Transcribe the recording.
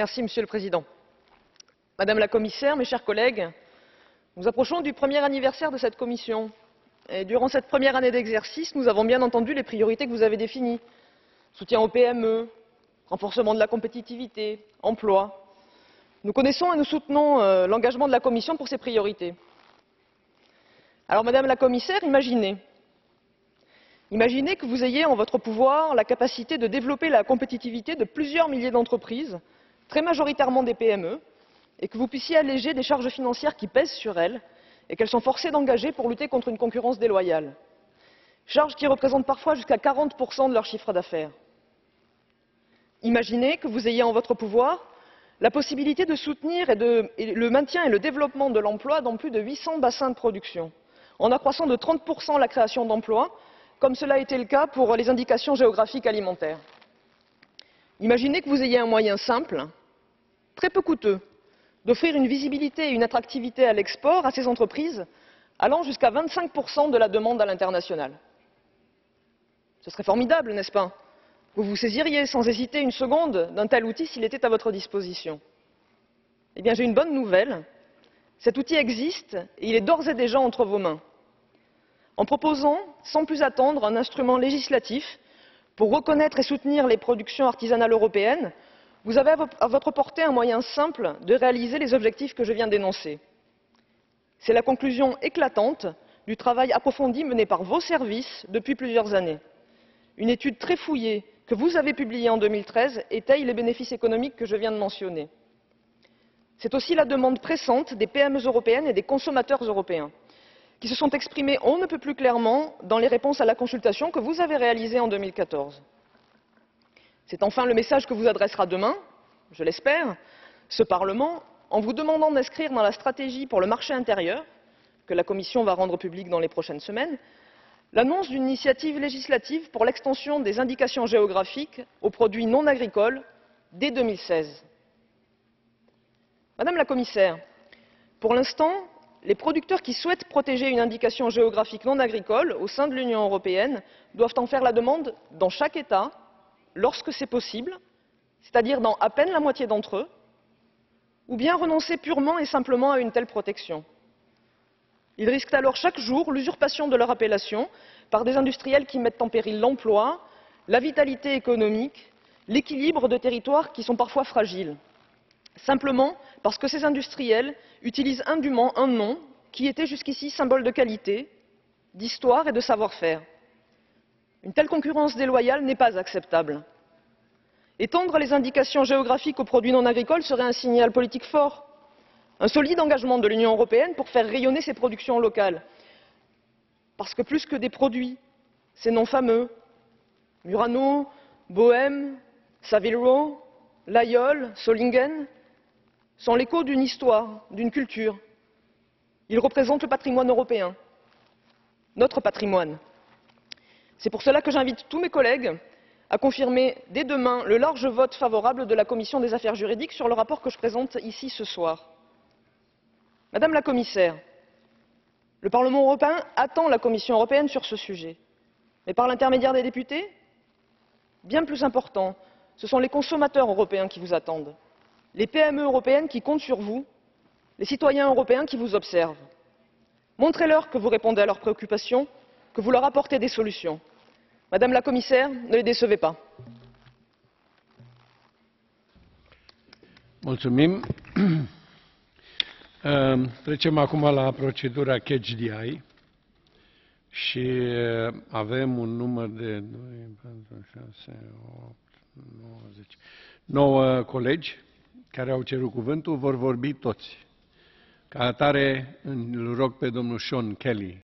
Monsieur le Président. Madame la Commissaire, mes chers collègues, nous approchons du premier anniversaire de cette Commission. Et durant cette première année d'exercice, nous avons bien entendu les priorités que vous avez définies. Soutien aux PME, renforcement de la compétitivité, emploi. Nous connaissons et nous soutenons l'engagement de la Commission pour ces priorités. Alors, Madame la Commissaire, imaginez que vous ayez en votre pouvoir la capacité de développer la compétitivité de plusieurs milliers d'entreprises, très majoritairement des PME, et que vous puissiez alléger des charges financières qui pèsent sur elles et qu'elles sont forcées d'engager pour lutter contre une concurrence déloyale. Charges qui représentent parfois jusqu'à 40% de leur chiffre d'affaires. Imaginez que vous ayez en votre pouvoir la possibilité de soutenir le maintien et le développement de l'emploi dans plus de 800 bassins de production, en accroissant de 30% la création d'emplois, comme cela a été le cas pour les indications géographiques alimentaires. Imaginez que vous ayez un moyen simple, très peu coûteux, d'offrir une visibilité et une attractivité à l'export à ces entreprises allant jusqu'à 25% de la demande à l'international. Ce serait formidable, n'est-ce pas? Vous vous saisiriez sans hésiter une seconde d'un tel outil s'il était à votre disposition. Eh bien, j'ai une bonne nouvelle. Cet outil existe et il est d'ores et déjà entre vos mains. En proposant, sans plus attendre, un instrument législatif pour reconnaître et soutenir les productions artisanales européennes, vous avez à votre portée un moyen simple de réaliser les objectifs que je viens d'énoncer. C'est la conclusion éclatante du travail approfondi mené par vos services depuis plusieurs années. Une étude très fouillée que vous avez publiée en 2013 étaye les bénéfices économiques que je viens de mentionner. C'est aussi la demande pressante des PME européennes et des consommateurs européens, qui se sont exprimés on ne peut plus clairement dans les réponses à la consultation que vous avez réalisée en 2014. C'est enfin le message que vous adressera demain, je l'espère, ce Parlement, en vous demandant d'inscrire dans la stratégie pour le marché intérieur, que la Commission va rendre publique dans les prochaines semaines, l'annonce d'une initiative législative pour l'extension des indications géographiques aux produits non agricoles dès 2016. Madame la Commissaire, pour l'instant, les producteurs qui souhaitent protéger une indication géographique non agricole au sein de l'Union européenne doivent en faire la demande dans chaque État, lorsque c'est possible, c'est-à-dire dans à peine la moitié d'entre eux, ou bien renoncer purement et simplement à une telle protection. Ils risquent alors chaque jour l'usurpation de leur appellation par des industriels qui mettent en péril l'emploi, la vitalité économique, l'équilibre de territoires qui sont parfois fragiles, simplement parce que ces industriels utilisent indûment un nom qui était jusqu'ici symbole de qualité, d'histoire et de savoir-faire. Une telle concurrence déloyale n'est pas acceptable. Étendre les indications géographiques aux produits non agricoles serait un signal politique fort, un solide engagement de l'Union européenne pour faire rayonner ses productions locales. Parce que plus que des produits, ces noms fameux, Murano, Bohème, Savile Row, Layol, Solingen, sont l'écho d'une histoire, d'une culture. Ils représentent le patrimoine européen, notre patrimoine. C'est pour cela que j'invite tous mes collègues à confirmer dès demain le large vote favorable de la Commission des affaires juridiques sur le rapport que je présente ici ce soir. Madame la Commissaire, le Parlement européen attend la Commission européenne sur ce sujet. Mais par l'intermédiaire des députés, bien plus important, ce sont les consommateurs européens qui vous attendent, les PME européennes qui comptent sur vous, les citoyens européens qui vous observent. Montrez-leur que vous répondez à leurs préoccupations, que vous leur apportez des solutions. Madame la Commissaire, ne les décevez pas. Mulțumim. Trecem acum la procedura Catch the Eye și avem un număr de 2, 4, 6, 8, 9, 10. 9 colegi care au cerut cuvântul, vor vorbi toți. Ca atare îl rog pe domnul Sean Kelly